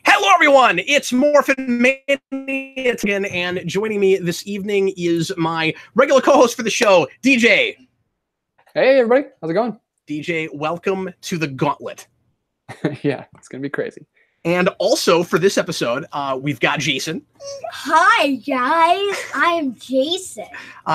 Hello, everyone. It's Morphin Mania again, and joining me this evening is my regular co-host for the show, DJ. Hey, everybody. How's it going? DJ, welcome to the Gauntlet. Yeah, it's going to be crazy. And also for this episode, we've got Jayson. Hi, guys. I'm Jayson.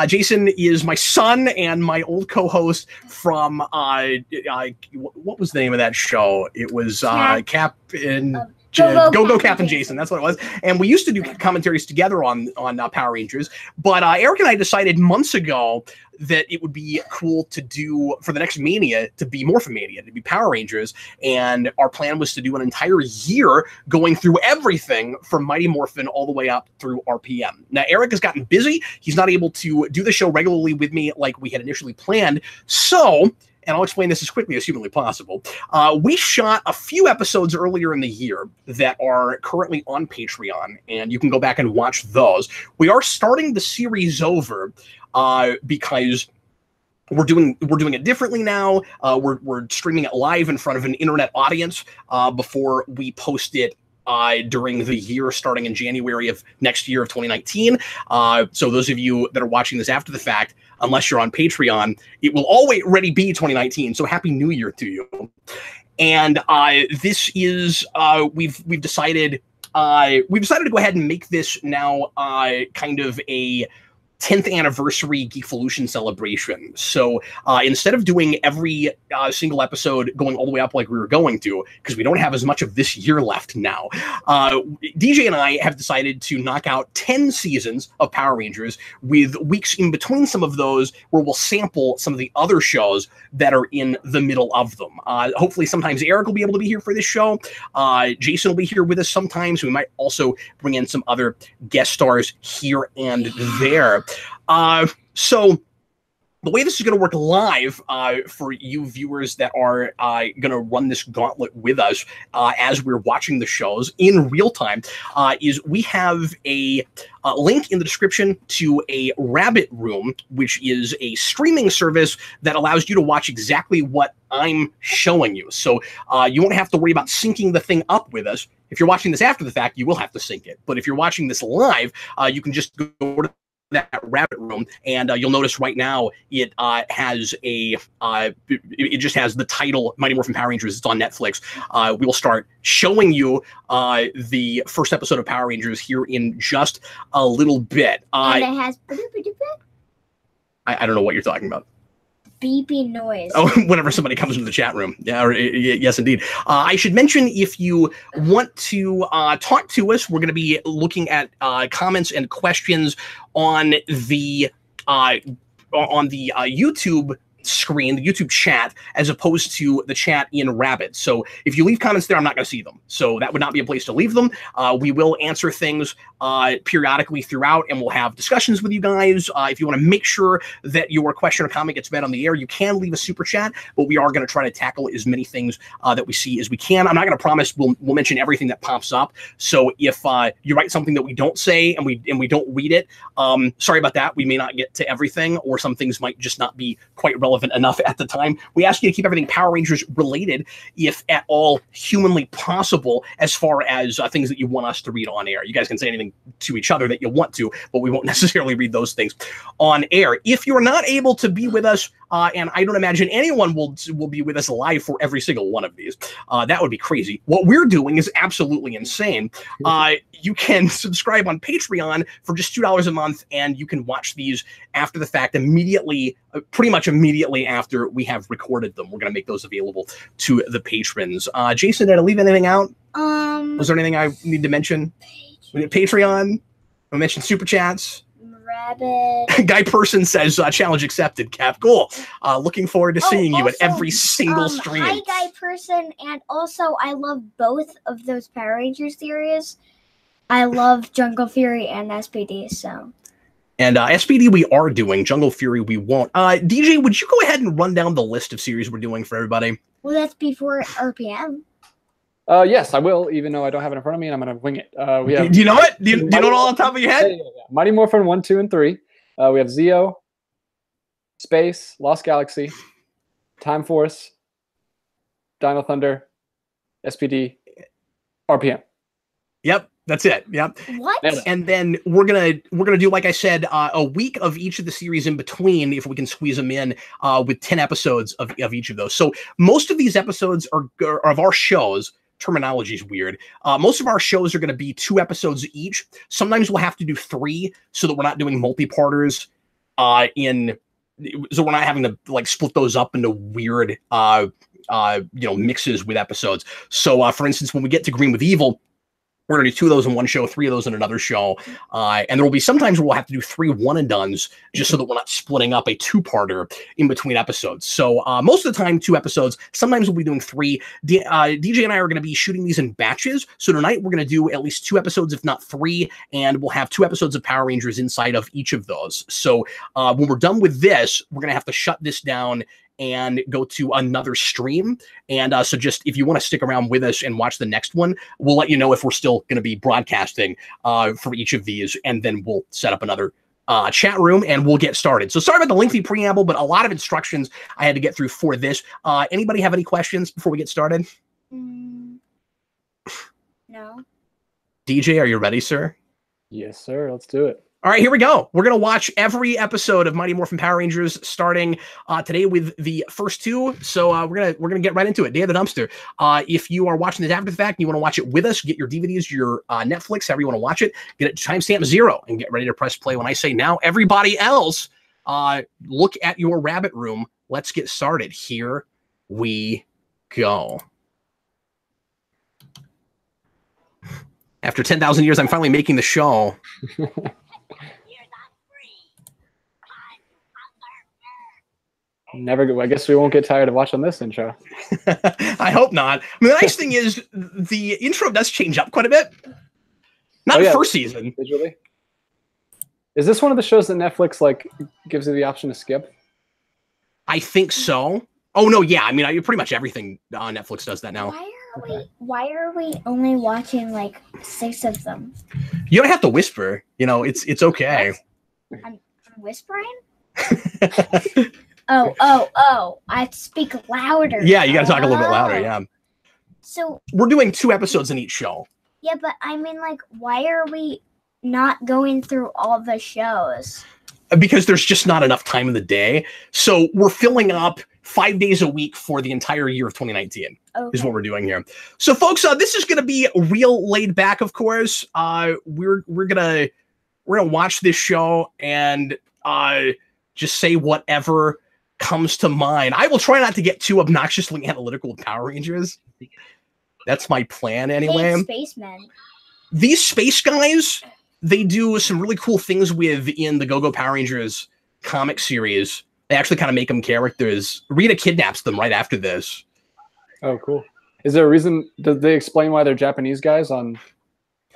Jayson is my son and my old co-host from, what was the name of that show? It was Cap and... Go Cap and Jayson, that's what it was. And we used to do commentaries together on Power Rangers, but Eric and I decided months ago that it would be cool to do, for the next Mania, to be Morphin Mania, to be Power Rangers, and our plan was to do an entire year going through everything from Mighty Morphin all the way up through RPM. Now, Eric has gotten busy. He's not able to do the show regularly with me like we had initially planned, so... and I'll explain this as quickly as humanly possible. We shot a few episodes earlier in the year that are currently on Patreon, and you can go back and watch those. We are starting the series over because we're doing it differently now. We're streaming it live in front of an internet audience before we post it during the year starting in January of next year of 2019. So those of you that are watching this after the fact, unless you're on Patreon, it will already be 2019. So Happy New Year to you. And this is we've decided to go ahead and make this now kind of a 10th anniversary Geekvolution celebration. So instead of doing every single episode going all the way up like we were going to, because we don't have as much of this year left now, DJ and I have decided to knock out 10 seasons of Power Rangers with weeks in between some of those where we'll sample some of the other shows that are in the middle of them. Hopefully sometimes Eric will be able to be here for this show. Jayson will be here with us sometimes. We might also bring in some other guest stars here and there. So the way this is going to work live for you viewers that are going to run this gauntlet with us as we're watching the shows in real time is we have a link in the description to a Rabbit Room, which is a streaming service that allows you to watch exactly what I'm showing you. So you won't have to worry about syncing the thing up with us. If you're watching this after the fact, you will have to sync it. But if you're watching this live, you can just go to that Rabbit Room, and you'll notice right now it has it just has the title Mighty Morphin Power Rangers. It's on Netflix. We will start showing you the first episode of Power Rangers here in just a little bit. And it has I don't know what you're talking about. Beeping noise. Oh, whenever somebody comes into the chat room. Yeah, yes, indeed. I should mention, if you want to talk to us, we're going to be looking at comments and questions on the YouTube screen, the YouTube chat, as opposed to the chat in Rabbit. So if you leave comments there, I'm not going to see them. So that would not be a place to leave them. We will answer things periodically throughout, and we'll have discussions with you guys. If you want to make sure that your question or comment gets read on the air, you can leave a super chat, but we are going to try to tackle as many things that we see as we can. I'm not going to promise we'll mention everything that pops up. So if you write something that we don't say and we don't read it, sorry about that. We may not get to everything, or some things might just not be quite relevant enough at the time. We ask you to keep everything Power Rangers related, if at all humanly possible, as far as things that you want us to read on air. You guys can say anything to each other that you want to, but we won't necessarily read those things on air. If you're not able to be with us, and I don't imagine anyone will be with us live for every single one of these, that would be crazy. What we're doing is absolutely insane. You can subscribe on Patreon for just $2 a month, and you can watch these after the fact immediately, pretty much immediately after we have recorded them. We're going to make those available to the patrons. Jayson, did I leave anything out? Was there anything I need to mention? Patreon? I mentioned super chats. Rabbit. Guy Person says, challenge accepted, Cap. Cool. Looking forward to seeing you at every single stream. Hi, Guy Person. And also, I love both of those Power Rangers series. I love Jungle Fury and SPD, so. And SPD we are doing. Jungle Fury we won't. DJ, would you go ahead and run down the list of series we're doing for everybody? Well, that's before RPM. Yes, I will, even though I don't have it in front of me, and I'm going to wing it. We have. Do you know it? Do you know it all on top of your head? Yeah. Mighty Morphin 1, 2, and 3. We have Zeo, Space, Lost Galaxy, Time Force, Dino Thunder, SPD, RPM. Yep, that's it. Yep. What? And then we're gonna do, like I said, a week of each of the series in between, if we can squeeze them in, with 10 episodes of each of those. So most of these episodes are of our shows. Terminology is weird. Most of our shows are going to be 2 episodes each. Sometimes we'll have to do 3 so that we're not doing multi-parters. So we're not having to like split those up into weird mixes with episodes. So for instance, when we get to Green with Evil, we're going to do 2 of those in one show, 3 of those in another show. And there will be sometimes we'll have to do 3 one-and-dones just so that we're not splitting up a 2-parter in between episodes. So most of the time, 2 episodes. Sometimes we'll be doing 3. DJ and I are going to be shooting these in batches. So tonight we're going to do at least 2 episodes, if not 3. And we'll have 2 episodes of Power Rangers inside of each of those. So when we're done with this, we're going to have to shut this down and go to another stream. And so just if you want to stick around with us and watch the next one, we'll let you know if we're still going to be broadcasting for each of these, and then we'll set up another chat room and we'll get started. So sorry about the lengthy preamble, but a lot of instructions I had to get through for this. Anybody have any questions before we get started? No. DJ, are you ready, sir? Yes, sir. Let's do it. All right, here we go. We're going to watch every episode of Mighty Morphin Power Rangers starting today with the first 2. So we're going to get right into it. Day of the Dumpster. If you are watching this after the fact and you want to watch it with us, get your DVDs, your Netflix, however you want to watch it, get it to timestamp 0 and get ready to press play when I say now. Everybody else, look at your rabbit room. Let's get started. Here we go. After 10,000 years, I'm finally making the show. I guess we won't get tired of watching this intro. I hope not. I mean, the nice thing is the intro does change up quite a bit. Not the first season. Visually. Is this one of the shows that Netflix like gives you the option to skip? I think so. Oh no, yeah. I mean, pretty much everything on Netflix does that now. Why are we only watching like 6 of them? You don't have to whisper. You know, it's okay. I'm whispering. Oh! I speak louder. Yeah, you got to talk a little bit louder. Yeah. So we're doing 2 episodes in each show. Yeah, but I mean, like, why are we not going through all the shows? Because there's just not enough time in the day. So we're filling up 5 days a week for the entire year of 2019. Okay. Is what we're doing here. So, folks, this is going to be real laid back. Of course, we're gonna watch this show and just say whatever comes to mind. I will try not to get too obnoxiously analytical with Power Rangers. That's my plan anyway. Hey, spacemen. These space guys, they do some really cool things in the Go-Go Power Rangers comic series. They actually kind of make them characters. Rita kidnaps them right after this. Oh, cool. Is there a reason? Did they explain why they're Japanese guys on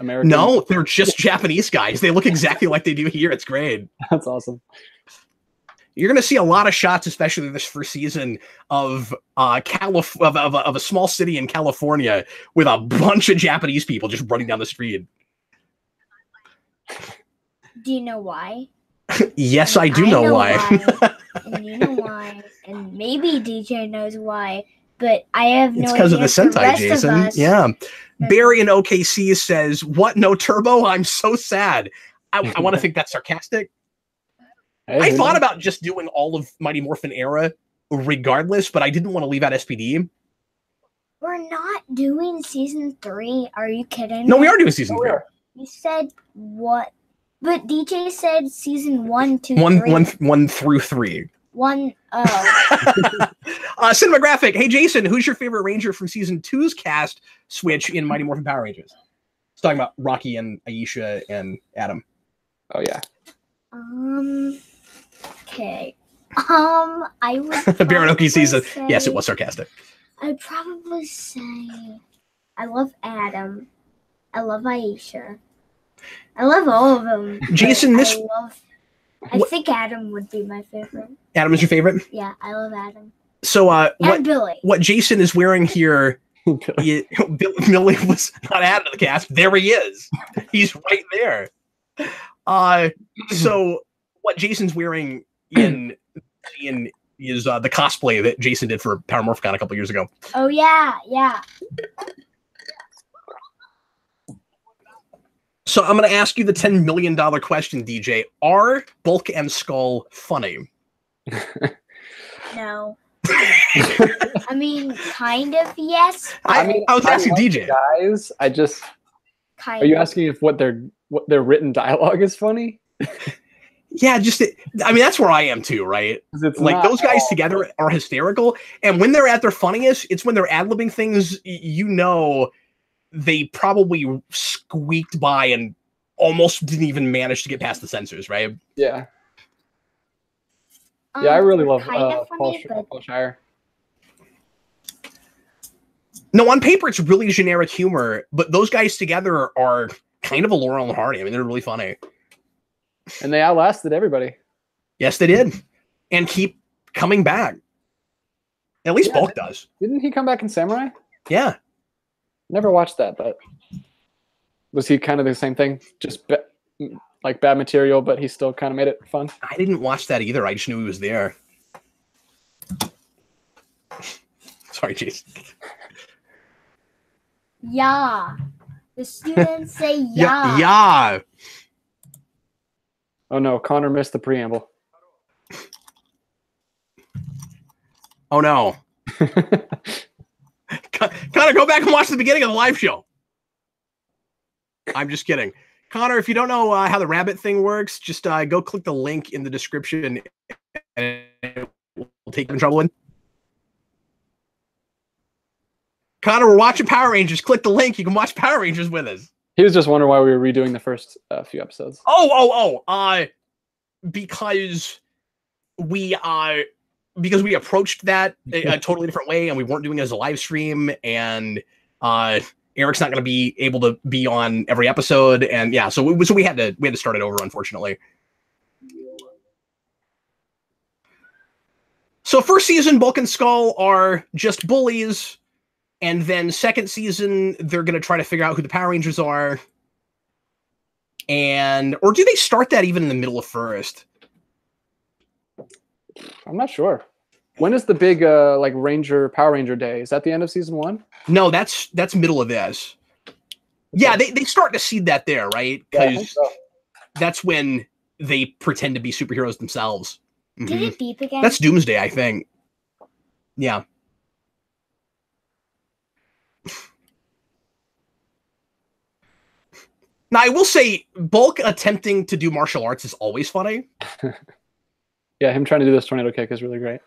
American? No, they're just Japanese guys. They look exactly like they do here. It's great. That's awesome. You're going to see a lot of shots, especially this first season, of of a small city in California with a bunch of Japanese people just running down the street. Do you know why? Yes, I do know why. And you know why. And maybe DJ knows why. But I have no idea. It's because of the Sentai, Jason. Yeah. Barry in OKC says, "What? No turbo? I'm so sad." I want to think that's sarcastic. I thought about just doing all of Mighty Morphin era regardless, but I didn't want to leave out SPD. We're not doing season 3. Are you kidding? No, we are doing season 3. You said what? But DJ said season 1, 2, 3. 1 through 3. 1. Cinematographic. Hey, Jason, who's your favorite Ranger from season 2's cast switch in Mighty Morphin Power Rangers? It's talking about Rocky and Aisha and Adam. Oh, yeah. Okay. I would. Baron Oki sees it. Yes, it was sarcastic. I'd probably say I love Adam. I love Aisha. I love all of them. Jason, I think Adam would be my favorite. Adam is your favorite? Yeah, I love Adam. So, and Billy. What Jason is wearing here, Billy was not added to the cast. There he is. He's right there. So what Jason's wearing in is the cosplay that Jason did for Power Morphicon a couple years ago. Oh yeah. So I'm going to ask you the $10 million question, DJ. Are Bulk and Skull funny? No. I mean, kind of, yes. I was asking DJ. Guys, I just... Kind Are you of. asking if what their written dialogue is funny? Yeah, I mean, that's where I am too, right? Like, those guys together are hysterical. And when they're at their funniest, it's when they're ad-libbing things, you know, they probably squeaked by and almost didn't even manage to get past the censors, right? Yeah. Yeah, I really love Paul Shire. No, on paper, it's really generic humor, but those guys together are kind of a Laurel and Hardy. I mean, they're really funny. And they outlasted everybody. Yes, they did. And keep coming back. At least Bulk does. Didn't he come back in Samurai? Yeah. Never watched that, but was he kind of the same thing? Just like bad material, but he still kind of made it fun? I didn't watch that either. I just knew he was there. Sorry, Jayson. Yeah. The students say yeah. Yeah. Oh no, Connor missed the preamble. Oh no. Connor, go back and watch the beginning of the live show. I'm just kidding. Connor, if you don't know how the rabbit thing works, just go click the link in the description and it will take you in trouble. Connor, we're watching Power Rangers. Click the link. You can watch Power Rangers with us. He was just wondering why we were redoing the first few episodes. Because we approached that a totally different way, and we weren't doing it as a live stream, and Eric's not going to be able to be on every episode, and yeah, so we had to start it over, unfortunately. So first season, Bulk and Skull are just bullies. And then second season, they're going to try to figure out who the Power Rangers are. Or do they start that even in the middle of first? I'm not sure. When is the big Power Ranger Day? Is that the end of season 1? No, that's middle of this. Yeah, they start to seed that there, right? Because that's when they pretend to be superheroes themselves. Did it beep again? That's Doomsday, I think. Yeah. Now, I will say, Bulk attempting to do martial arts is always funny. Yeah, him trying to do this tornado kick is really great.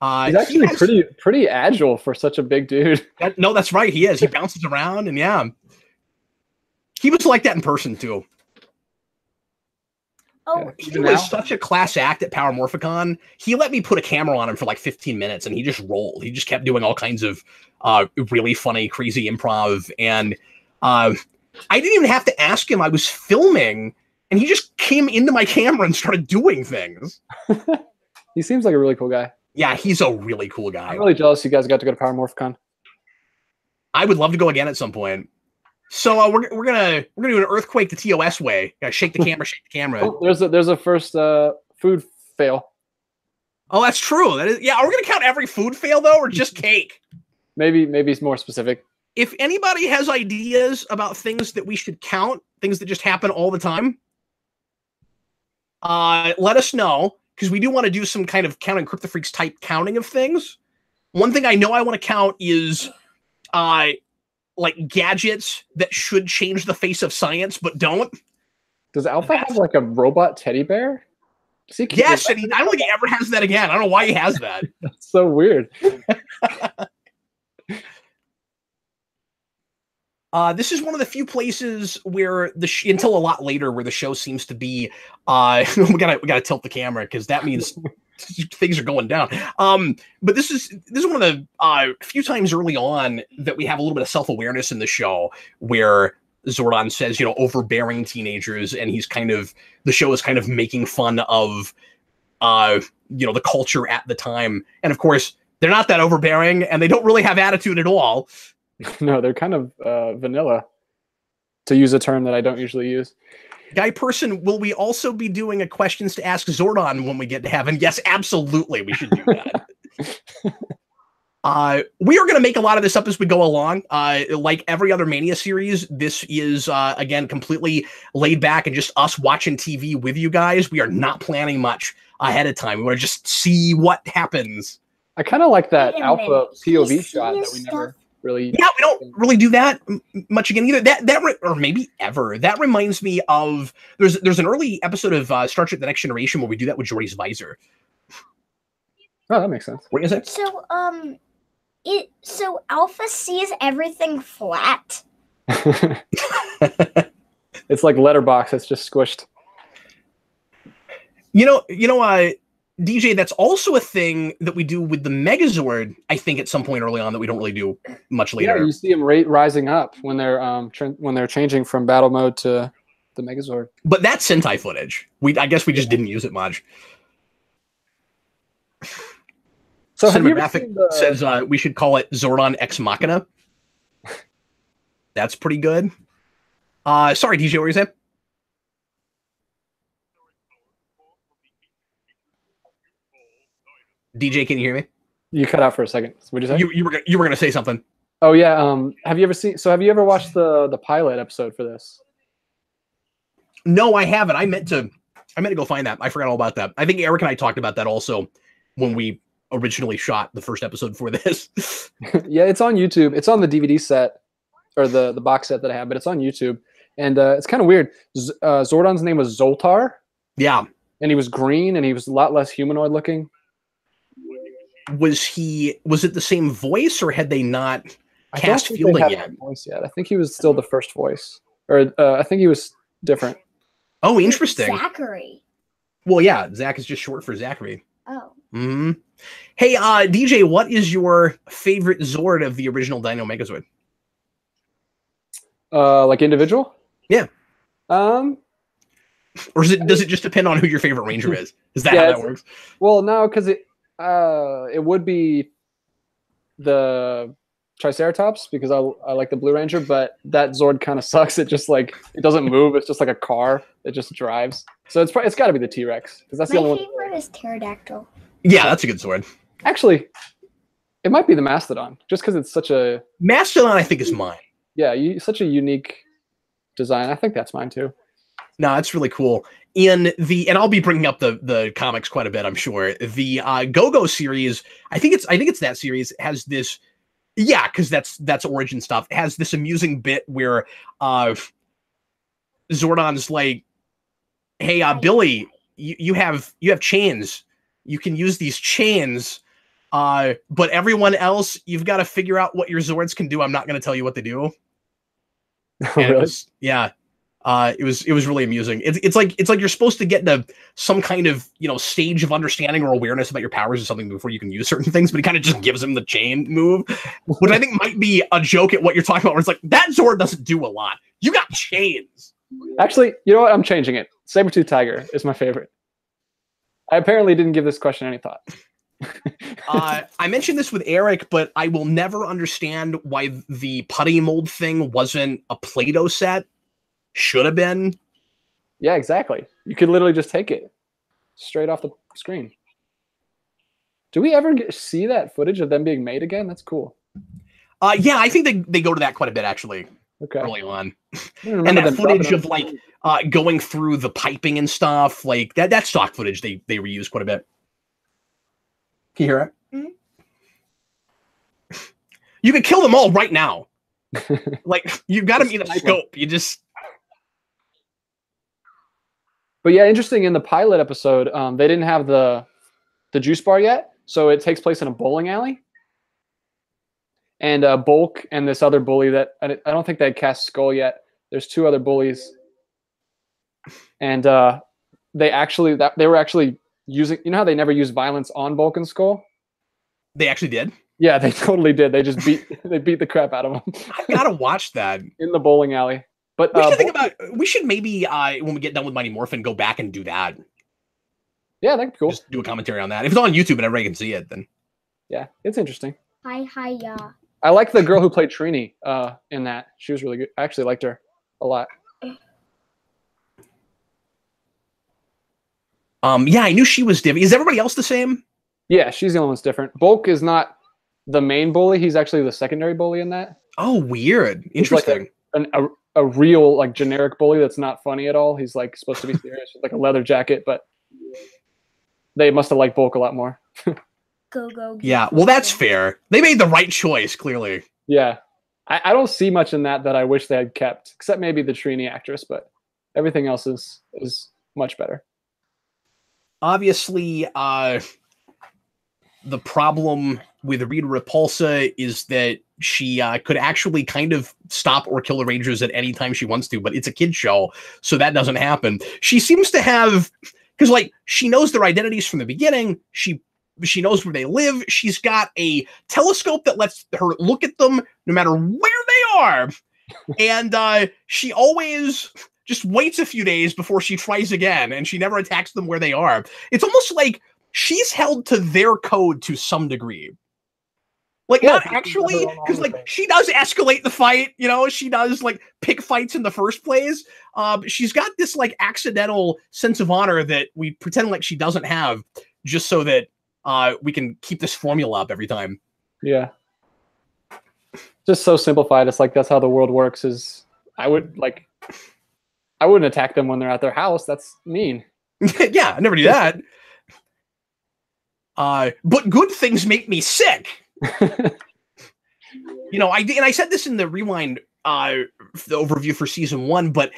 He's actually pretty agile for such a big dude. No, that's right. He is. He bounces around, and yeah. He was like that in person, too. Oh, he was such a class act at Power Morphicon. He let me put a camera on him for like 15 minutes, and he just rolled. He just kept doing all kinds of really funny, crazy improv. And I didn't even have to ask him. I was filming, and he just came into my camera and started doing things. He seems like a really cool guy. Yeah, he's a really cool guy. I'm really jealous you guys got to go to Power Morphicon. I would love to go again at some point. So we're gonna do an earthquake the TOS way. Gotta shake the camera, shake the camera. Oh, there's a first food fail. Oh, that's true. That is, yeah, are we gonna count every food fail though, or just cake? Maybe it's more specific. If anybody has ideas about things that we should count, things that just happen all the time, let us know, because we do want to do some kind of counting CryptoFreaks type counting of things. One thing I know I want to count is like gadgets that should change the face of science but don't. Does Alpha have like a robot teddy bear? Yes, and I don't think he ever has that again. I don't know why he has that. That's so weird. This is one of the few places where until a lot later where the show seems to be we gotta tilt the camera because that means things are going down. But this is one of the few times early on that we have a little bit of self-awareness in the show where Zordon says, overbearing teenagers, and the show is kind of making fun of the culture at the time. And of course, they're not that overbearing and they don't really have attitude at all. No, they're kind of vanilla, to use a term that I don't usually use. Guy Person, will we also be doing a questions to ask Zordon when we get to heaven? Yes, absolutely. We should do that. We are going to make a lot of this up as we go along. Like every other Mania series, this is, again, completely laid back and just us watching TV with you guys. We are not planning much ahead of time. We want to just see what happens. I kind of like that alpha POV shot that we never really... Yeah, we don't really do that much again either. Or maybe ever. That reminds me of... There's an early episode of Star Trek The Next Generation where we do that with Geordi's visor. Oh, that makes sense. What is it? So Alpha sees everything flat. It's like letterbox. It's just squished. DJ, that's also a thing that we do with the Megazord, I think, at some point early on that we don't really do much later. Yeah, you see them rising up when they're changing from battle mode to the Megazord. But that's Sentai footage. I guess we just didn't use it much. So Cinematographic says we should call it Zordon Ex Machina. That's pretty good. Sorry, DJ, what were you saying? DJ, can you hear me? You cut out for a second. What did you say? You were gonna say something. Oh yeah. Have you ever watched the pilot episode for this? No, I haven't. I meant to go find that. I forgot all about that. I think Eric and I talked about that also when we originally shot the first episode for this. Yeah, it's on YouTube. It's on the DVD set or the box set that I have, but it's on YouTube. And it's kind of weird. Zordon's name was Zoltar. Yeah. And he was green and he was a lot less humanoid looking. Was it the same voice or had they not cast Fielding yet? Voice yet? I think he was still the first voice. Or I think he was different. Oh, interesting. Zachary. Well, yeah, Zach is just short for Zachary. Oh. Mm-hmm. Hey, DJ, what is your favorite Zord of the original Dino Megazord? Like individual? Yeah. Or does it just depend on who your favorite Ranger is? Is that how that works? Well, no, because it would be the Triceratops because I like the Blue Ranger, but that Zord kind of sucks. It just it doesn't move. It's just like a car that just drives. So it's got to be the T-Rex because that's the only one. My favorite is Pterodactyl. Yeah, that's a good Zord. Actually, it might be the Mastodon just because it's such a Mastodon. I think is mine. Yeah, such a unique design. I think that's mine too. No, it's really cool. And I'll be bringing up the comics quite a bit, I'm sure. The Go-Go series, I think it's that series has this, yeah, because that's origin stuff. It has this amusing bit where Zordon's like, "Hey, Billy, you have chains. You can use these chains, but everyone else, you've got to figure out what your Zords can do. I'm not going to tell you what they do." Really? It was really amusing. It's like you're supposed to get to some kind of stage of understanding or awareness about your powers or something before you can use certain things, but he kind of just gives him the chain move, which I think might be a joke at what you're talking about. Where it's like that Zord doesn't do a lot. You got chains. Actually, you know what? I'm changing it. Saber-tooth tiger is my favorite. I apparently didn't give this question any thought. I mentioned this with Eric, but I will never understand why the putty mold thing wasn't a Play-Doh set. Should have been. Yeah, exactly. You could literally just take it straight off the screen. Do we ever see that footage of them being made again? That's cool. Yeah, I think they go to that quite a bit actually. Okay. Early on, and that footage of going through the piping and stuff like that stock footage they reuse quite a bit. Can you hear it? Mm-hmm. You could kill them all right now. You've got them in a scope. You just. But yeah, interesting. In the pilot episode, they didn't have the juice bar yet, so it takes place in a bowling alley. And Bulk and this other bully that I don't think they had cast Skull yet. There's two other bullies, and they were actually using. You know how they never use violence on Bulk and Skull? They actually did. Yeah, they totally did. They just beat the crap out of them. I gotta watch that in the bowling alley. But we should maybe when we get done with Mighty Morphin go back and do that. Yeah, that'd be cool. Just do a commentary on that. If it's on YouTube and everybody can see it, then yeah, it's interesting. Yeah. I like the girl who played Trini in that. She was really good. I actually liked her a lot. Yeah, I knew she was different. Is everybody else the same? Yeah, she's the only one that's different. Bulk is not the main bully. He's actually the secondary bully in that. Oh, weird. Interesting. Like a real like generic bully that's not funny at all. He's like supposed to be serious with like a leather jacket, but they must have liked Bulk a lot more. Go. Yeah, well, that's fair. They made the right choice, clearly. Yeah. I don't see much in that I wish they had kept, except maybe the Trini actress, but everything else is much better. Obviously, the problem with Rita Repulsa is that she could actually kind of stop or kill the Rangers at any time she wants to, but it's a kid show, so that doesn't happen. She seems to have, because like she knows their identities from the beginning. She knows where they live. She's got a telescope that lets her look at them no matter where they are, and she always just waits a few days before she tries again, and she never attacks them where they are. It's almost like she's held to their code to some degree. Like, yeah, not actually, because like she does escalate the fight, you know, she does like pick fights in the first place. She's got this like accidental sense of honor that we pretend like she doesn't have, just so that we can keep this formula up every time. Yeah. Just so simplified. It's like that's how the world works. Is I wouldn't attack them when they're at their house. That's mean. Yeah, I never do that. But good things make me sick. You know, I said this in the rewind the overview for season 1, but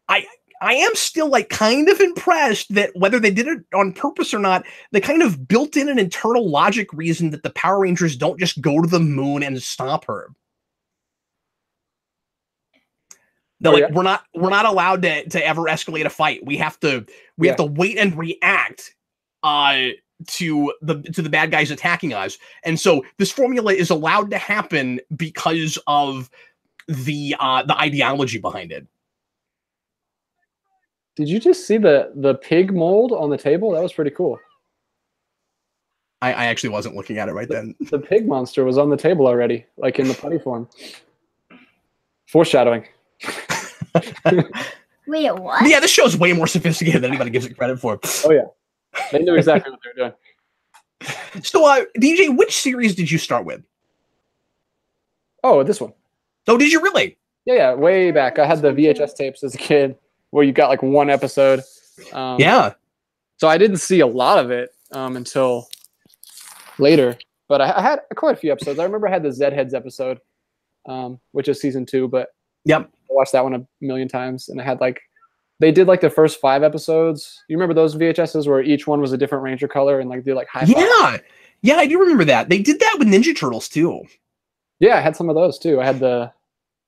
I am still like kind of impressed that whether they did it on purpose or not, they kind of built in an internal logic reason that the Power Rangers don't just go to the moon and stop her. No, like we're not allowed to ever escalate a fight. We have to have to wait and react to the bad guys attacking us. And so this formula is allowed to happen because of the ideology behind it. Did you just see the pig mold on the table? That was pretty cool. I actually wasn't looking at it right then. The pig monster was on the table already, like in the putty form. Foreshadowing. Wait, what? Yeah, this show's way more sophisticated than anybody gives it credit for. Oh yeah, they knew exactly what they were doing. So, DJ, which series did you start with? Oh, this one. Oh, did you really? Yeah, way back. I had the VHS tapes as a kid, where you got like one episode. Yeah. So I didn't see a lot of it until later, but I had quite a few episodes. I remember I had the Zedheads episode, which is season 2, but yep. I watched that one a million times, and I had they did like the first 5 episodes. You remember those VHSs where each one was a different Ranger color and like did like high five? Yeah, I do remember that. They did that with Ninja Turtles too. Yeah, I had some of those too. I had the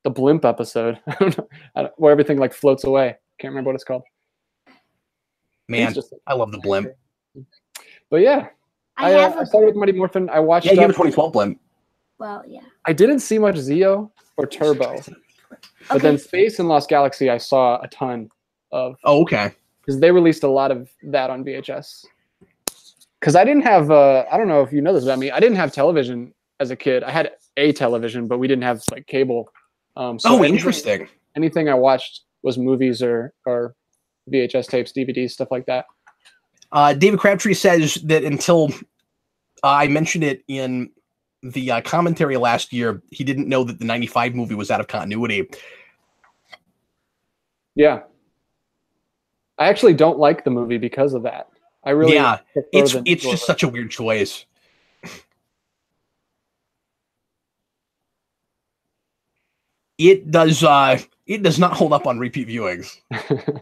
blimp episode. I don't know, where everything like floats away. Can't remember what it's called. Man, I love the blimp. But yeah, I started with Mighty Morphin. I watched. Yeah, you have a 2012 blimp. Well, yeah. I didn't see much Zeo or Turbo, but then Space and Lost Galaxy I saw a ton of. Oh, okay. Because they released a lot of that on VHS. Because I didn't have, I don't know if you know this about me, I didn't have television as a kid. I had a television, but we didn't have like cable. So interesting. Anything I watched was movies or VHS tapes, DVDs, stuff like that. David Crabtree says that until I mentioned it in the commentary last year, he didn't know that the 95 movie was out of continuity. Yeah. I actually don't like the movie because of that. I really it's just such a weird choice. It does not hold up on repeat viewings.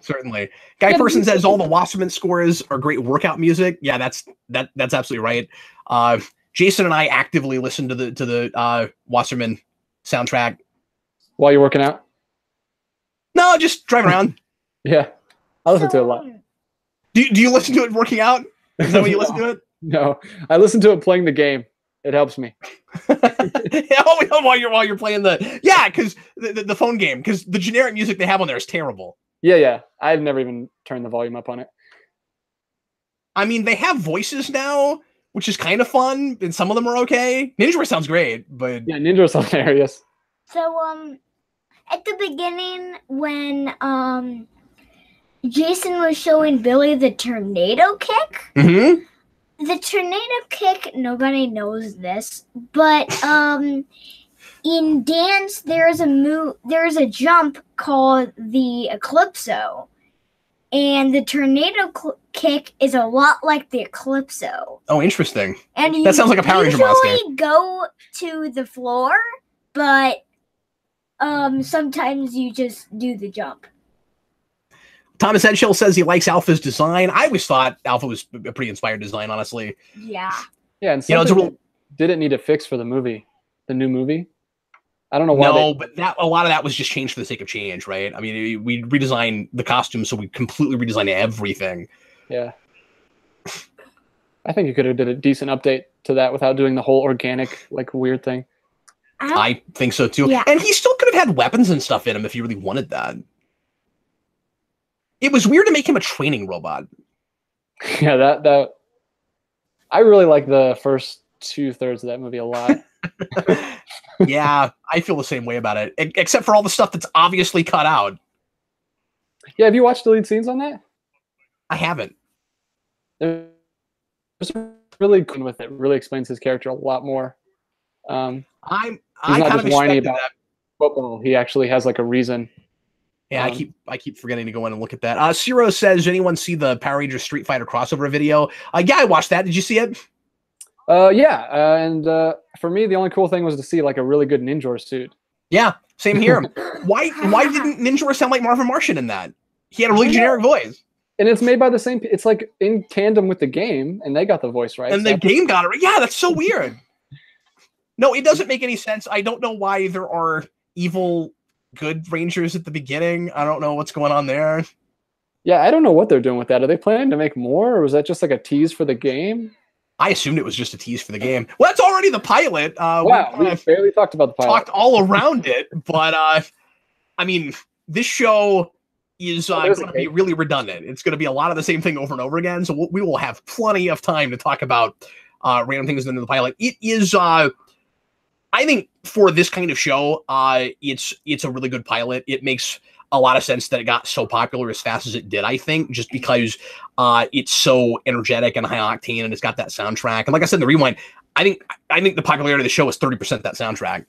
Certainly. Guy Person says all the Wasserman scores are great workout music. Yeah, that's absolutely right. Jayson and I actively listen to the Wasserman soundtrack. While you're working out? No, just driving around. Yeah. I listen to it a lot. Do you listen to it working out? Is that when you listen to it? No. I listen to it playing the game. It helps me. while you're playing because the phone game, because the generic music they have on there is terrible. Yeah. I've never even turned the volume up on it. I mean, they have voices now, which is kind of fun, and some of them are okay. Ninja War sounds great, but yeah, Ninja War sounds hilarious. So at the beginning when Jayson was showing Billy the tornado kick, the tornado kick, nobody knows this, but in dance there's a jump called the Eclipso. And the tornado kick is a lot like the Eclipso. Oh, interesting. And that sounds like a Power Ranger monster. You usually go to the floor, but sometimes you just do the jump. Thomas Edshell says he likes Alpha's design. I always thought Alpha was a pretty inspired design, honestly. Yeah. Yeah, and something didn't need a fix for the movie, the new movie. I don't know why. No, but a lot of that was just changed for the sake of change, right? I mean, we redesigned the costumes, so we completely redesigned everything. Yeah. I think you could have did a decent update to that without doing the whole organic, like, weird thing. I think so, too. Yeah. And he still could have had weapons and stuff in him if he really wanted that. It was weird to make him a training robot. Yeah, that I really like the first 2/3 of that movie a lot. Yeah, I feel the same way about it, except for all the stuff that's obviously cut out. Yeah, have you watched deleted scenes on that? I haven't. There's really good with it. Really explains his character a lot more. I'm he's not just whiny about football. He actually has like a reason. Yeah, I keep forgetting to go in and look at that. Ciro says, did anyone see the Power Rangers Street Fighter crossover video? Yeah, I watched that. Did you see it? Yeah, and for me, the only cool thing was to see like a really good Ninja suit. Yeah, same here. Why didn't Ninja sound like Morphin Mania in that? He had a really generic voice. And it's made by the same. It's like in tandem with the game, and they got the voice right. And the game got it right. Yeah, that's so weird. No, it doesn't make any sense. I don't know why there are evil good Rangers at the beginning. I don't know what's going on there. Yeah, I don't know what they're doing with that. Are they planning to make more, or was that just like a tease for the game? I assumed it was just a tease for the game. Well, that's already the pilot. Wow, we barely talked about the pilot. Talked all around it, but I mean, this show is going to be really redundant. It's going to be a lot of the same thing over and over again. So we will have plenty of time to talk about random things in the pilot. It is, I think, for this kind of show, it's a really good pilot. It makes a lot of sense that it got so popular as fast as it did, I think, just because it's so energetic and high octane, and it's got that soundtrack. And like I said in the rewind, I think the popularity of the show is 30% that soundtrack.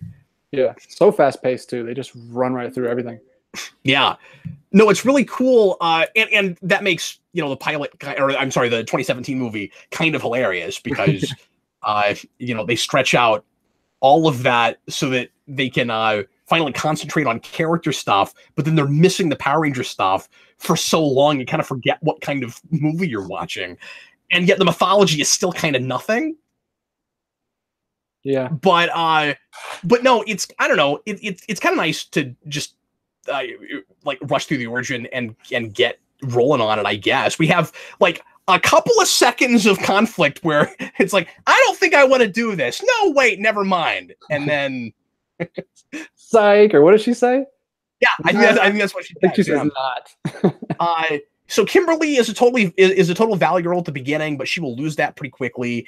Yeah, so fast paced too. They just run right through everything. Yeah, no, it's really cool, and that makes the pilot, or I'm sorry, the 2017 movie kind of hilarious because they stretch out all of that so that they can finally concentrate on character stuff, but then they're missing the Power Ranger stuff for so long you kind of forget what kind of movie you're watching, and yet the mythology is still kind of nothing. Yeah, but no, it's I don't know. It's kind of nice to just like rush through the origin and get rolling on it. I guess we have like a couple of seconds of conflict where it's like, I don't think I want to do this. No, wait, never mind. And then psych, or what did she say? Yeah, I think that's what she said. She says not. So Kimberly is a total Valley girl at the beginning, but she will lose that pretty quickly.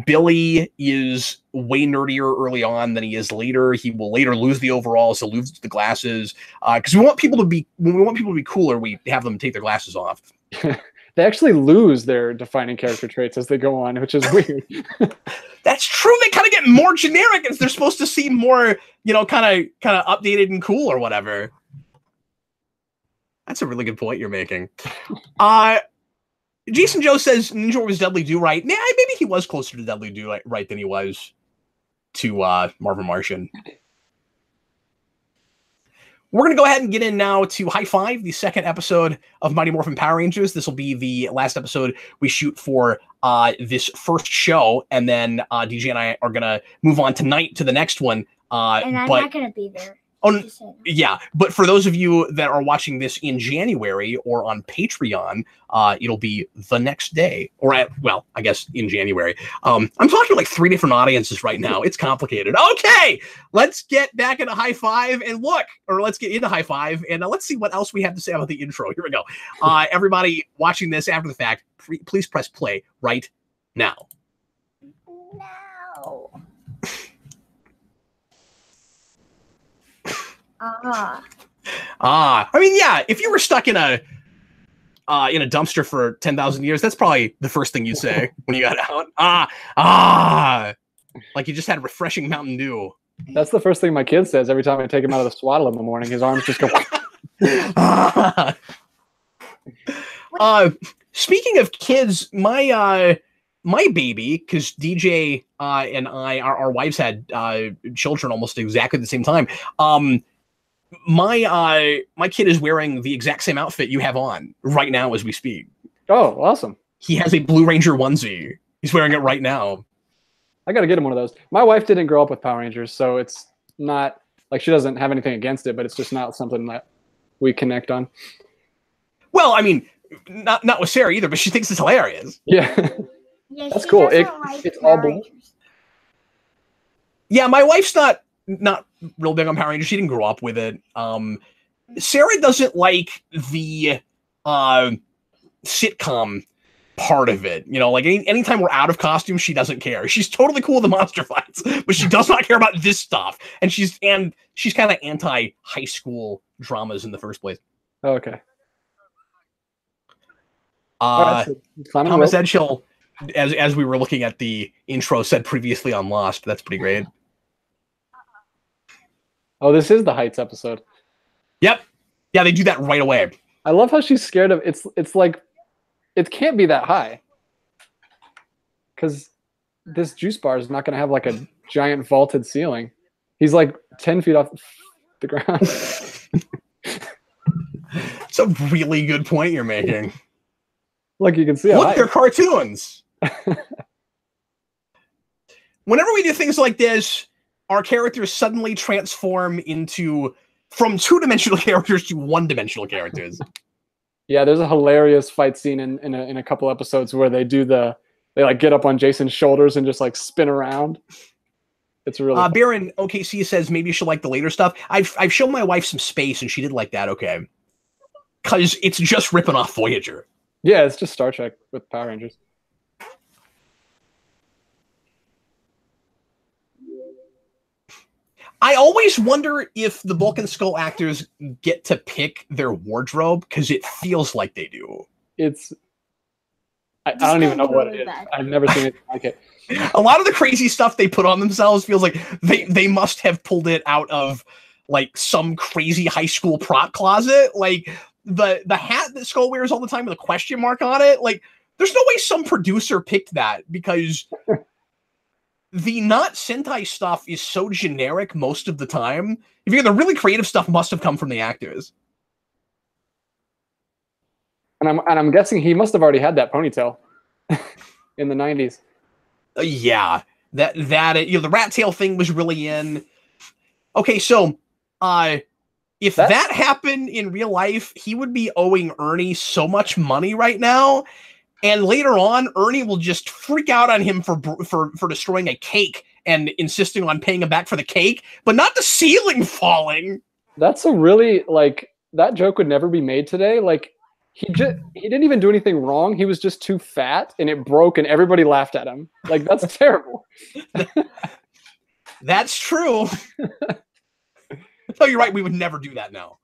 Billy is way nerdier early on than he is later. He will later lose the overalls, so lose the glasses. Because when we want people to be cooler, we have them take their glasses off. They actually lose their defining character traits as they go on, which is weird. That's true. They kind of get more generic as they're supposed to seem more, kind of updated and cool or whatever. That's a really good point you're making. Jason Joe says Ninja was Dudley Do-Right. Nah, maybe he was closer to Dudley Do-Right than he was to Morphin Mania. We're going to go ahead and get in now to High Five, the second episode of Mighty Morphin Power Rangers. This will be the last episode we shoot for this first show, and then DJ and I are going to move on tonight to the next one. And I'm not going to be there. Oh, yeah. But for those of you that are watching this in January or on Patreon, it'll be the next day, or I guess in January. I'm talking like 3 different audiences right now. It's complicated. Okay, let's get back into High Five and let's get into High Five and let's see what else we have to say about the intro. Here we go. Everybody watching this after the fact, please press play right now. No. I mean, yeah, if you were stuck in a in a dumpster for 10,000 years, that's probably the first thing you'd say when you got out. Like you just had refreshing Mountain Dew. That's the first thing my kid says every time I take him out of the swaddle in the morning. His arms just go. Speaking of kids, my baby, because DJ and our wives had children almost exactly at the same time. My kid is wearing the exact same outfit you have on right now as we speak. Oh, awesome! He has a Blue Ranger onesie. He's wearing it right now. I got to get him one of those. My wife didn't grow up with Power Rangers, so it's not like she doesn't have anything against it, but it's just not something that we connect on. Well, I mean, not with Sarah either, but she thinks it's hilarious. Yeah, Yeah, that's cool. It's all blue. Yeah, my wife's not real big on Power Rangers. She didn't grow up with it. Sarah doesn't like the sitcom part of it. You know, like anytime we're out of costume, she doesn't care. She's totally cool with the monster fights, but she does not care about this stuff. And she's kind of anti high school dramas in the first place. Oh, okay. Thomas Edghill, as we were looking at the intro, said previously on Lost. That's pretty great. Oh, this is the Heights episode. Yep. Yeah, they do that right away. I love how she's scared of it's like it can't be that high. Because this juice bar is not going to have like a giant vaulted ceiling. He's like 10 feet off the ground. It's a really good point you're making. Look, you can see. Look, they're cartoons. Whenever we do things like this, our characters suddenly transform from two-dimensional characters to one-dimensional characters. Yeah, there's a hilarious fight scene in a couple episodes where they like get up on Jayson's shoulders and just like spin around. It's really fun. Baron OKC says maybe she'll like the later stuff. I've shown my wife some Space and she did like that. Okay, because it's just ripping off Voyager. Yeah, it's just Star Trek with Power Rangers. I always wonder if the Bulk and Skull actors get to pick their wardrobe, because it feels like they do. I don't even know what it is. I've never seen it like it. A lot of the crazy stuff they put on themselves feels like they must have pulled it out of like some crazy high school prop closet. Like the hat that Skull wears all the time with a question mark on it. Like there's no way some producer picked that, because the not Sentai stuff is so generic most of the time. If you're the really creative stuff must have come from the actors. And I'm guessing he must have already had that ponytail in the 90s. Yeah, that the rat tail thing was really in. Okay, so if that happened in real life, he would be owing Ernie so much money right now. And later on, Ernie will just freak out on him for destroying a cake and insisting on paying him back for the cake, but not the ceiling falling. That's a really, like, that joke would never be made today. Like, he didn't even do anything wrong. He was just too fat and it broke and everybody laughed at him. Like, that's terrible. That's true. Oh, you're right. We would never do that now.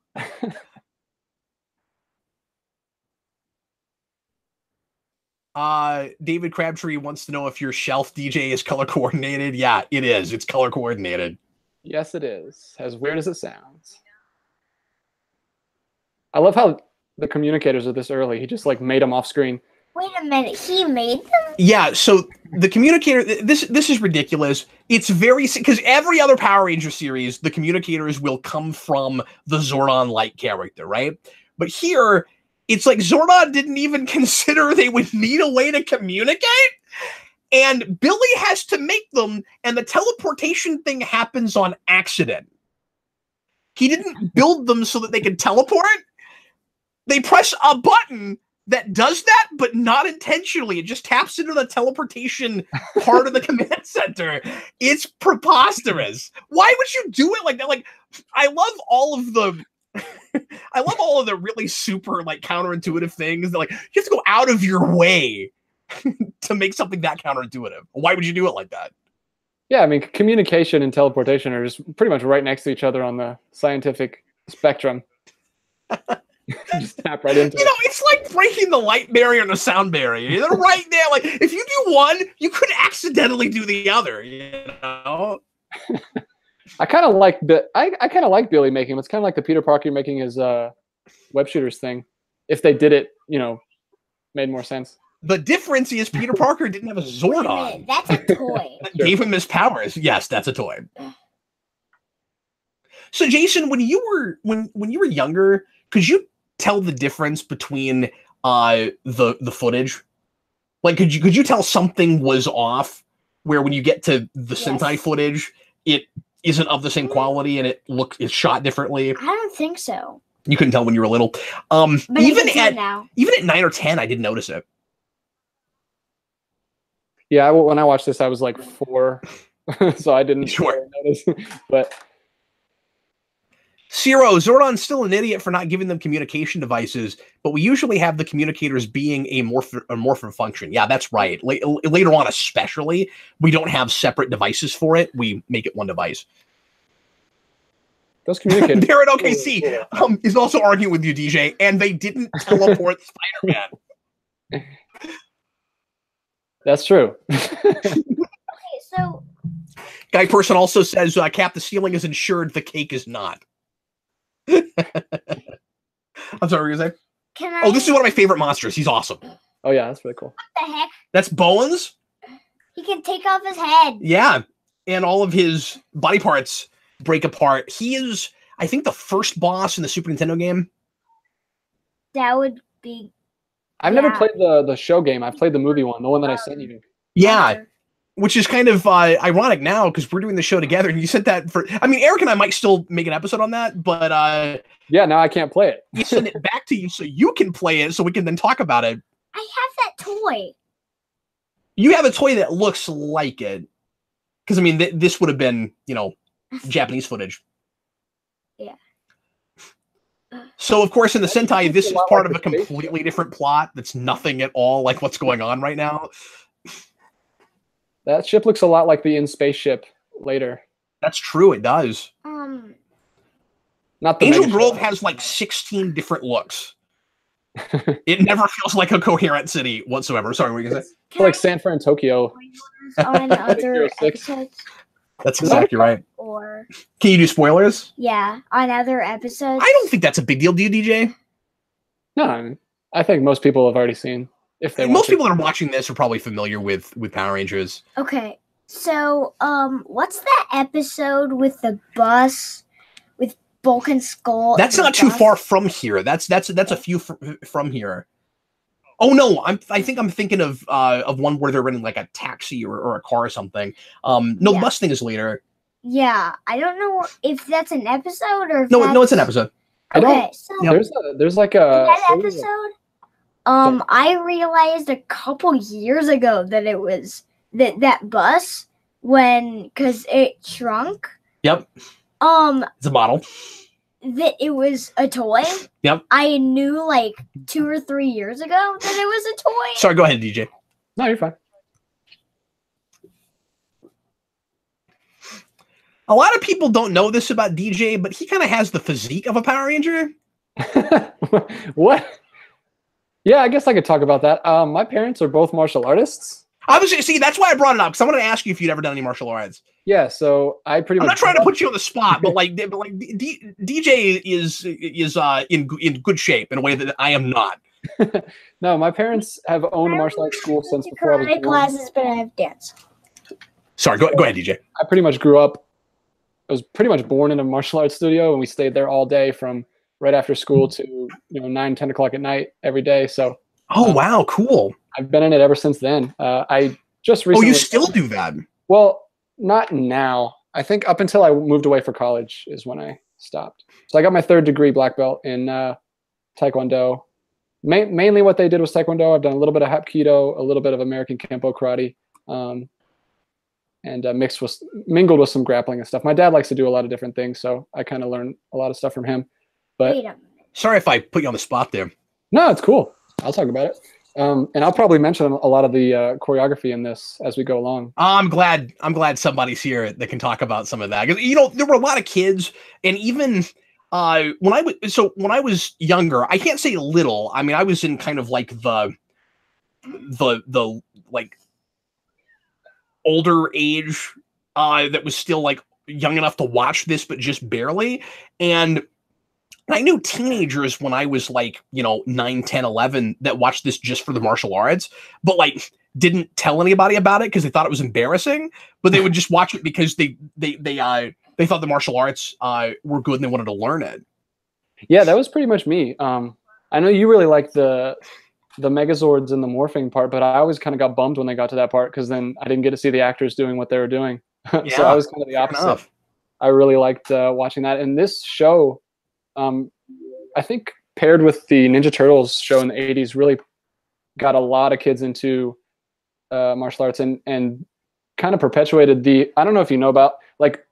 David Crabtree wants to know if your shelf DJ is color coordinated. Yeah, it is. It's color coordinated. Yes, it is. As weird as it sounds. I love how the communicators are this early. He just like made them off screen. Wait a minute, he made them? Yeah, so the communicator, this is ridiculous. It's very, because every other Power Ranger series, the communicators will come from the Zordon-like character, right? But here, it's like Zordon didn't even consider they would need a way to communicate, and Billy has to make them, and the teleportation thing happens on accident. He didn't build them so that they could teleport. They press a button that does that, but not intentionally. It just taps into the teleportation part of the command center. It's preposterous. Why would you do it like that? Like, I love all of the really super like counterintuitive things that like you have to go out of your way to make something that counterintuitive. Why would you do it like that? Yeah, I mean, communication and teleportation are just pretty much right next to each other on the scientific spectrum. Just tap right into You it. know, it's like breaking the light barrier and the sound barrier. They're right there. Like, if you do one, you could accidentally do the other, you know? I kind of like I kind of like Billy making him. It's kind of like the Peter Parker making his web shooters thing. If they did it, you know, made more sense. The difference is Peter Parker didn't have a Zord on. That's a toy. That gave him his powers. Yes, that's a toy. So, Jayson, when you were younger, could you tell the difference between the footage? Like, could you tell something was off? Where when you get to the Sentai footage, it isn't of the same quality and it's shot differently. I don't think so. You couldn't tell when you were little. But even at 9 or 10, I didn't notice it. Yeah, when I watched this, I was like 4, so I didn't Sure. notice. But Zero, Zordon's still an idiot for not giving them communication devices, but we usually have the communicators being a morphin function. Yeah, that's right. Later on, especially, we don't have separate devices for it. We make it one device. those communicators. Barrett OKC is also arguing with you, DJ, and they didn't teleport Spider-Man. That's true. Okay, so Guy Person also says, Cap, the ceiling is insured, the cake is not. I'm sorry, what were you going to say? can I? Oh, this is one of my favorite monsters. He's awesome. Oh yeah, that's really cool. What the heck? That's Bones. He can take off his head. Yeah, and all of his body parts break apart. He is, I think, the first boss in the Super Nintendo game. That would be. I've never played the show game. I've played the movie one, the one that I sent you. Yeah, which is kind of ironic now because we're doing the show together, and you said that for. I mean, Eric and I might still make an episode on that, but yeah, now I can't play it. he sent it back to you so you can play it, so we can then talk about it. I have that toy. You have a toy that looks like it, because I mean, this would have been, you know, Japanese footage. Yeah. So, of course, in the Sentai, this is part of a completely different plot that's nothing at all like what's going on right now. That ship looks a lot like the In Space ship later. That's true, it does. Not the Angel Mega Grove ship. has like 16 different looks. It never feels like a coherent city whatsoever. Sorry, what were you going to say? It's like San Fran, Tokyo. On other 06. episodes, That's exactly right. or Can you do spoilers? yeah, on other episodes. I don't think that's a big deal, do you, DJ? No, I think most people have already seen. If they Most people that are watching this are probably familiar with Power Rangers. Okay, so what's that episode with the bus with Bulk and Skull? That's and not the too bus? far from here. That's a few from here. Oh no, I think I'm thinking of one where they're in like a taxi or a car or something. No, the bus thing is later. Yeah, I don't know if that's an episode or if No, it's an episode. Okay, so There's like in a that episode, I realized a couple years ago that it was that bus because it shrunk. Yep. It's a model. That it was a toy. Yep. I knew like 2 or 3 years ago that it was a toy. Sorry, go ahead, DJ. No, you're fine. A lot of people don't know this about DJ, but he kind of has the physique of a Power Ranger. What? Yeah, I guess I could talk about that. My parents are both martial artists. Obviously, see, that's why I brought it up, because I wanted to ask you if you'd ever done any martial arts. Yeah, so I pretty I'm much. not trying to put you on the spot, but DJ is in good shape in a way that I am not. No, my parents have owned martial arts school since before I was Karate born. classes, but I have dance. Sorry, go ahead, DJ. I pretty much grew up. I was pretty much born in a martial arts studio, and we stayed there all day from right after school to 9, 10 o'clock at night every day. So. Oh wow, cool. I've been in it ever since then. I just recently. Oh, you still do that? Well, not now. I think up until I moved away for college is when I stopped. So I got my 3rd degree black belt in Taekwondo. Mainly what they did was Taekwondo. I've done a little bit of Hapkido, a little bit of American Kempo karate, and mingled with some grappling and stuff. My dad likes to do a lot of different things, so I kind of learned a lot of stuff from him. But Wait a minute. Sorry if I put you on the spot there. no, it's cool. I'll talk about it. And I'll probably mention a lot of the choreography in this as we go along. I'm glad somebody's here that can talk about some of that. 'Cause, there were a lot of kids, and even when I was younger, I can't say little. I mean, I was in kind of like the like older age that was still like young enough to watch this, but just barely. And I knew teenagers when I was like, 9, 10, 11 that watched this just for the martial arts, but like didn't tell anybody about it because they thought it was embarrassing, but they would just watch it because they thought the martial arts were good and they wanted to learn it. Yeah, that was pretty much me. I know you really liked the Megazords and the morphing part, but I always kind of got bummed when they got to that part because then I didn't get to see the actors doing what they were doing. So I was kind of the opposite. Enough. I really liked watching that. And this show, I think paired with the Ninja Turtles show in the 80s, really got a lot of kids into martial arts and kind of perpetuated I don't know if you know about, like,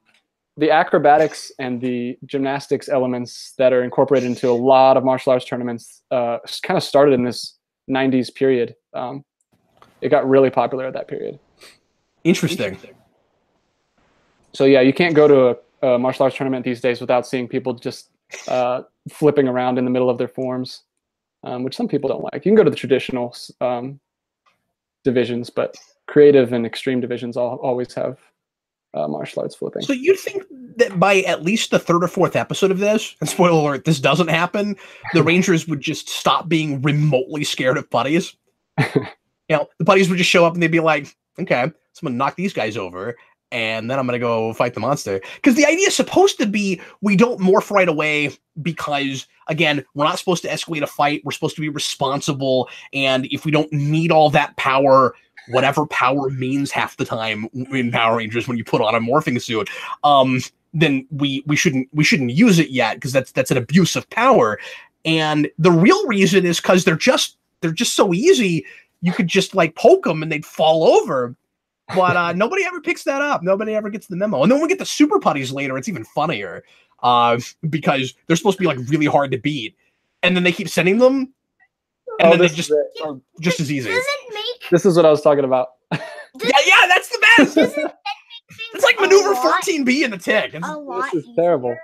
the acrobatics and the gymnastics elements that are incorporated into a lot of martial arts tournaments kind of started in this 90s period. It got really popular at that period. Interesting. So yeah, you can't go to a martial arts tournament these days without seeing people just flipping around in the middle of their forms, which some people don't like. You can go to the traditional divisions, but creative and extreme divisions always have martial arts flipping. So you think that by at least the 3rd or 4th episode of this, and spoiler alert, this doesn't happen, the Rangers would just stop being remotely scared of putties? The putties would just show up and they'd be like, okay, so I'm going to knock these guys over, and then I'm going to go fight the monster. Because the idea is supposed to be we don't morph right away because, again, we're not supposed to escalate a fight. We're supposed to be responsible, and if we don't need all that power, whatever power means half the time in Power Rangers when you put on a morphing suit, then we shouldn't use it yet because that's an abuse of power. And the real reason is because they're just so easy. You could just like poke them and they'd fall over. But nobody ever picks that up. Nobody ever gets the memo. And then when we get the super putties later, it's even funnier because they're supposed to be like really hard to beat, and then they keep sending them, and then they just are just as easy. This is what I was talking about. Yeah, that's the best. It's like maneuver 14B in the Tick. This is terrible.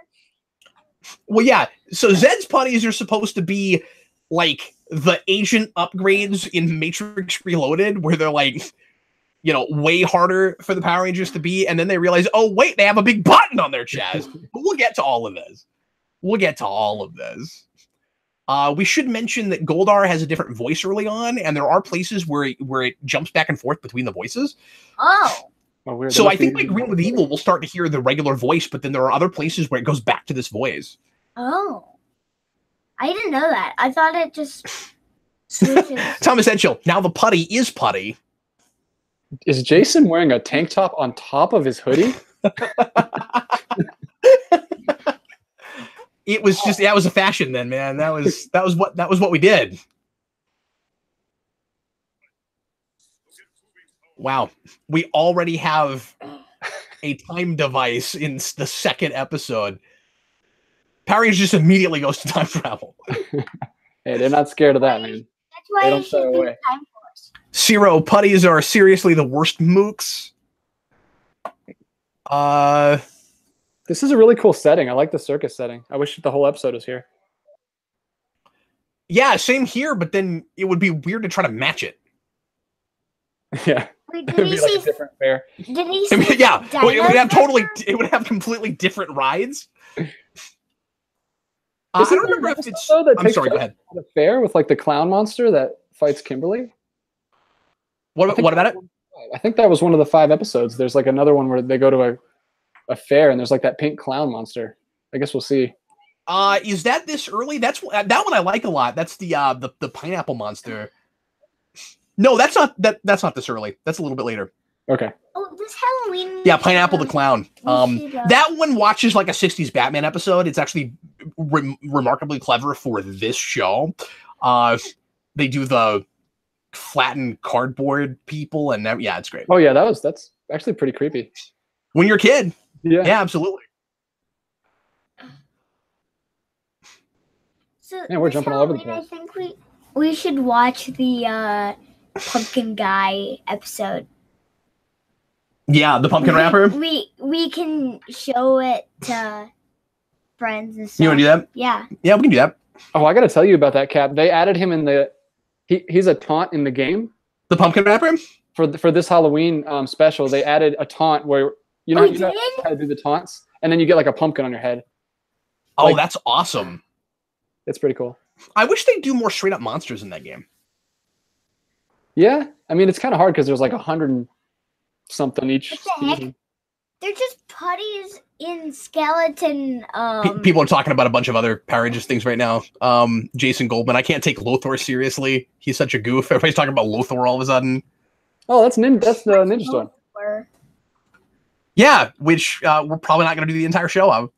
Well, yeah. So Zed's putties are supposed to be like the agent upgrades in Matrix Reloaded, where they're like, way harder for the Power Rangers to be, and then they realize, oh wait, they have a big button on their chest. But we'll get to all of this. We should mention that Goldar has a different voice early on, and there are places where it jumps back and forth between the voices. Oh. Weird. So I think like Green with Evil will start to hear the regular voice, but then there are other places where it goes back to this voice. Oh. I didn't know that. I thought it just switches. Thomas Edghill, now the putty is putty. Is Jayson wearing a tank top on top of his hoodie? It was just that was a fashion then, man. That was what we did. Wow, we already have a time device in the 2nd episode. Power Rangers just immediately goes to time travel. Hey, they're not scared of that, man. That's why They I don't should shy do away. Time Force. Zero, putties are seriously the worst mooks. This is a really cool setting. I like the circus setting. I wish the whole episode was here. Yeah, same here, but then it would be weird to try to match it. Yeah. Wait, It would be like a different fair. Did he I mean, see yeah, well, Dino it would have completely different rides. This I is don't the remember if episode, it's. though, that I'm takes sorry. Go place ahead. at the fair with like the clown monster that fights Kimberly. What about it? I think that was one of the 5 episodes. There's like another one where they go to a fair and there's like that pink clown monster. I guess we'll see. Is that this early? That one I like a lot. That's the pineapple monster. No, that's not this early. That's a little bit later. Okay. Oh, this Halloween. Yeah, Pineapple the Clown. We should, That one watches like a 60s Batman episode. It's actually remarkably clever for this show. They do the flattened cardboard people, and yeah, it's great. Oh yeah, that's actually pretty creepy. When you're a kid. Yeah. Absolutely. So Yeah, we're this jumping all over the Halloween, place. I think we should watch the pumpkin guy episode. Yeah, the pumpkin rapper. We can show it to friends and stuff. You want to do that? Yeah. Yeah, we can do that. Oh, I got to tell you about that, Cap. They added him in the. He's a taunt in the game. The pumpkin rapper? For this Halloween special, they added a taunt where you know how to do the taunts, and then you get like a pumpkin on your head. Oh, Like, that's awesome. it's pretty cool. I wish they'd do more straight up monsters in that game. Yeah, I mean it's kind of hard because there's like 100 and something each What the heck? season. They're just putties in skeleton. People are talking about a bunch of other Power Rangers things right now. Jayson Goldman. I can't take Lothar seriously. He's such a goof. Everybody's talking about Lothar all of a sudden. Oh, that's the Ninja Storm. Yeah, which we're probably not going to do the entire show of.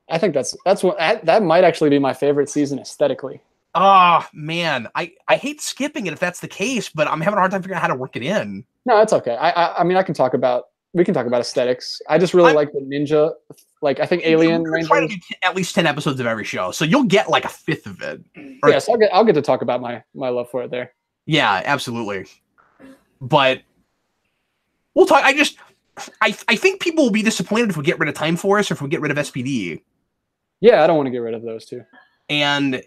I think that's what that might actually be my favorite season aesthetically. Oh, man. I hate skipping it if that's the case, but I'm having a hard time figuring out how to work it in. No, it's okay. I mean we can talk about aesthetics. I just really like the ninja. Like I think Alien We're Rangers. trying to do at least 10 episodes of every show, so you'll get like a fifth of it. Or, Yes, I'll get to talk about my love for it there. Yeah, absolutely. But we'll talk. I think people will be disappointed if we get rid of Time Force or if we get rid of SPD. Yeah, I don't want to get rid of those two. And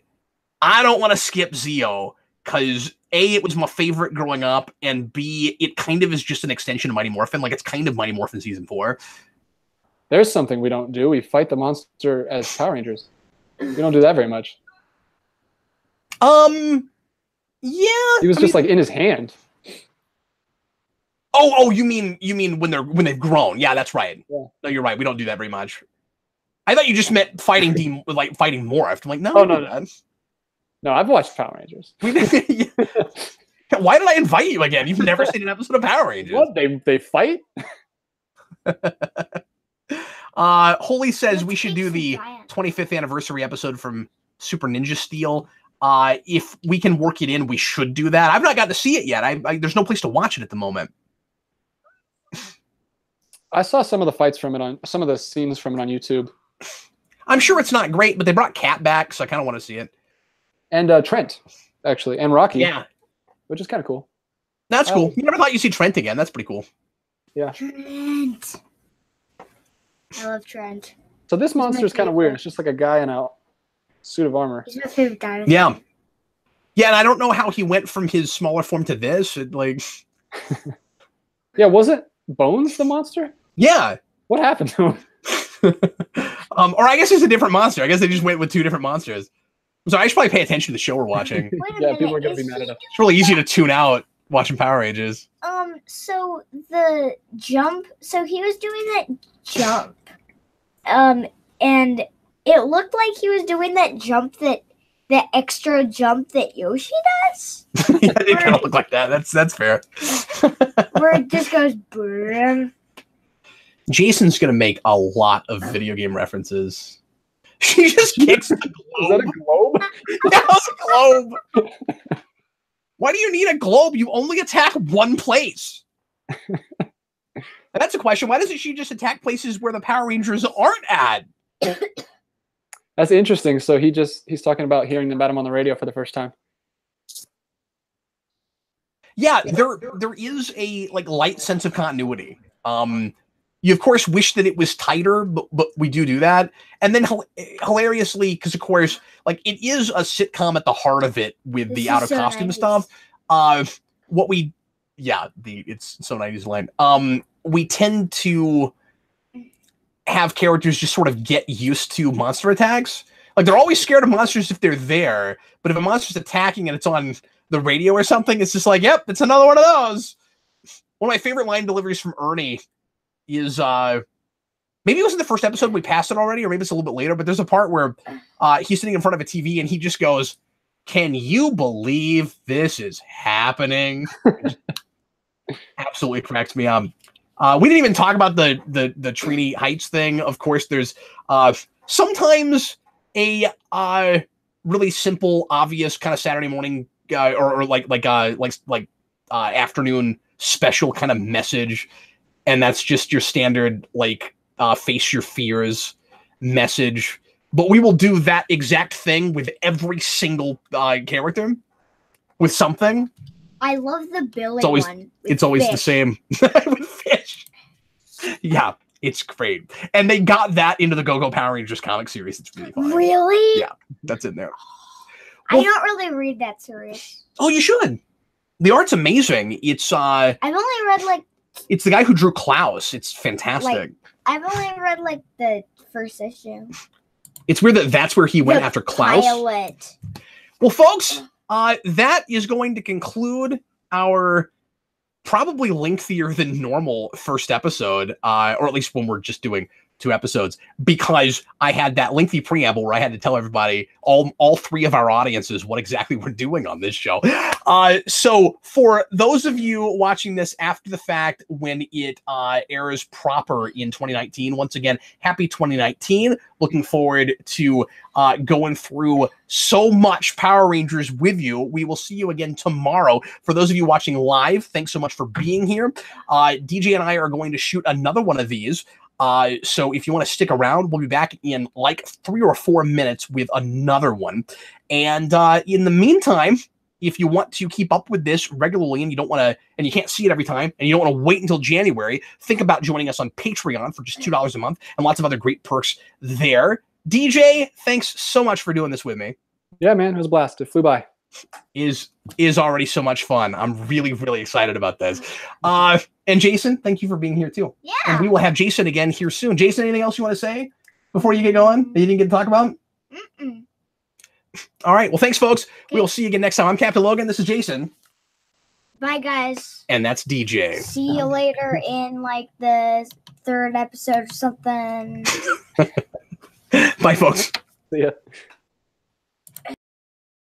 I don't want to skip Zeo because A, it was my favorite growing up, and B, it kind of is just an extension of Mighty Morphin. Like it's kind of Mighty Morphin Season 4. There's something we don't do. We fight the monster as Power Rangers. We don't do that very much. Yeah. He was just like in his hand. Oh, you mean when they've grown? Yeah, that's right. Yeah. No, you're right. We don't do that very much. I thought you just meant fighting fighting Morph. I'm like, no. Oh, no. No, I've watched Power Rangers. Why did I invite you again? You've never seen an episode of Power Rangers. What? They fight? Holy says we should do the 25th anniversary episode from Super Ninja Steel. If we can work it in, we should do that. I've not got to see it yet. There's no place to watch it at the moment. I saw some of the fights from it on some of the scenes from it on YouTube. I'm sure it's not great, but they brought Kat back, so I kind of want to see it. And Trent, actually, and Rocky. Yeah, which is kind of cool. That's cool. You never thought you'd see Trent again. That's pretty cool. Yeah. Trent. I love Trent. So this monster is kind of weird. It's just like a guy in a suit of armor. He's my favorite dinosaur. Yeah. Yeah, and I don't know how he went from his smaller form to this. Yeah, was it Bones the monster? Yeah. What happened to him? Or I guess it's a different monster. I guess they just went with two different monsters. So I should probably pay attention to the show we're watching. Yeah, people are going to be mad at us. It's really easy to tune out watching Power Rangers. So the jump. So he was doing that jump. And it looked like he was doing that jump that extra jump that Yoshi does. Yeah, it kind of look like that. That's fair. Where it just goes boom. Jason's gonna make a lot of video game references. She just kicks the globe. Is that a globe? That was a globe. Why do you need a globe? You only attack one place. That's a question. Why doesn't she just attack places where the Power Rangers aren't at? That's interesting. So he's talking about hearing about him on the radio for the first time. Yeah, there is a light sense of continuity. You of course wish that it was tighter, but we do that. And then hilariously, because of course, it is a sitcom at the heart of it with the out of costume stuff. It's so 90s line. We tend to have characters just sort of get used to monster attacks. They're always scared of monsters if they're there, but if a monster's attacking and it's on the radio or something, it's just like, yep, it's another one of those. One of my favorite line deliveries from Ernie is maybe it was in the first episode, we passed it already, or maybe it's a little bit later, but there's a part where he's sitting in front of a TV and he just goes, "Can you believe this is happening?" Absolutely cracks me up. We didn't even talk about the Trini Heights thing. Of course, there's sometimes a really simple, obvious kind of Saturday morning or afternoon special kind of message, and that's just your standard face your fears message. But we will do that exact thing with every single character with something. I love the Billy one. It's always fish. the same with fish. Yeah, It's great. And they got that into the Go-Go Power Rangers comic series. It's really fun. Really? Yeah, that's in there. Well, I don't really read that series. Oh, you should. The art's amazing. It's I've only read like it's the guy who drew Klaus. It's fantastic. Like, I've only read like the first issue. It's weird that that's where he went after Klaus. Pilot. Well, folks, that is going to conclude our probably lengthier than normal first episode, or at least when we're just doing 2 episodes, because I had that lengthy preamble where I had to tell everybody, all 3 of our audiences, what exactly we're doing on this show. So for those of you watching this after the fact, when it airs proper in 2019, once again, happy 2019. Looking forward to going through so much Power Rangers with you. We will see you again tomorrow. For those of you watching live, thanks so much for being here. DJ and I are going to shoot another one of these. So if you want to stick around, we'll be back in like 3 or 4 minutes with another one. And in the meantime, if you want to keep up with this regularly and you don't want to, and you can't see it every time, and you don't want to wait until January, think about joining us on Patreon for just $2 a month and lots of other great perks there. DJ, thanks so much for doing this with me. Yeah, man, it was a blast. It flew by. Is already so much fun. I'm really, really excited about this. And Jayson, thank you for being here too. Yeah. And we will have Jayson again here soon. Jayson, anything else you want to say before you get going that you didn't get to talk about? Mm-mm. All right. Well, thanks, folks. Okay. We will see you again next time. I'm Captain Logan. This is Jayson. Bye, guys. And that's DJ. See you later in like the 3rd episode or something. Bye, folks. See ya.